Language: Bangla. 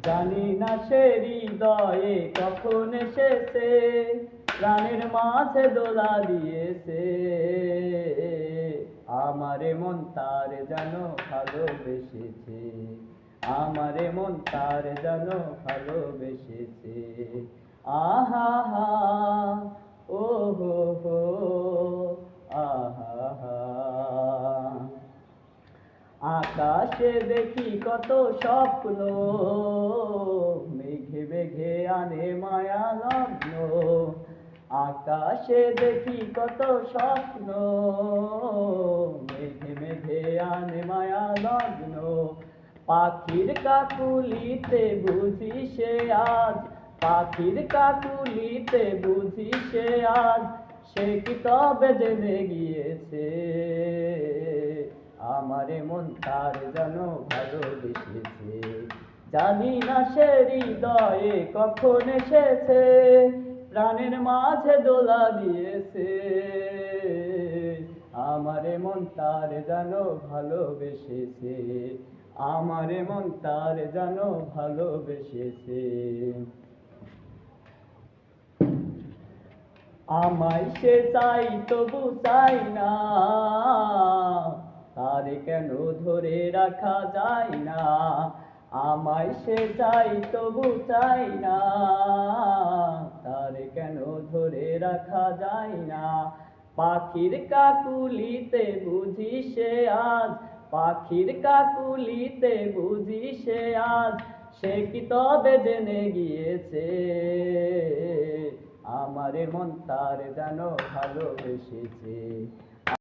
জানি না সে হৃদয়ে কখন এসেছে, প্রাণের মাঝে দোলা দিয়েছে। আমারে মন তার যেন ভালোবেসেছে, আমারে মন তার যেন ভালোবেসেছে। আহা হা, ও হো হো, আহা হা। আকাশে দেখি কত স্বপ্ন, মেঘে মেঘে আনে মায়া লগ্ন। আকাশে দেখি কত স্বপ্ন, মেঘে মেঘে আনে মায়া লগ্ন। পাখির কাকুলিতে বুঝি সে আজ, পাখির কাকুলিতে বুঝি সে আজ, সে কি তবে জেনে গিয়েছে। আমারে মন তার যেন ভালোবেসেছে, জানি না সে হৃদয়ে কখন এসেছে, প্রাণের মাঝে দোলা দিয়েছে। আমারে মন তার যেন ভালোবেসেছে, আমারে মন তার যেন ভালোবেসেছে। আমায় সে চাই তবু চাই না, তারে কেন ধরে রাখা যায় না। আমায় সে চাই তবু চাই না, তারে কেন ধরে রাখা যায় না। পাখির কাকুলিতে বুঝি সে আজ, পাখির কাকুলিতে বুঝি সে আজ, সে কি তবে জেনে গিয়েছে। আমারে মন তার যেন ভালোবেসেছে।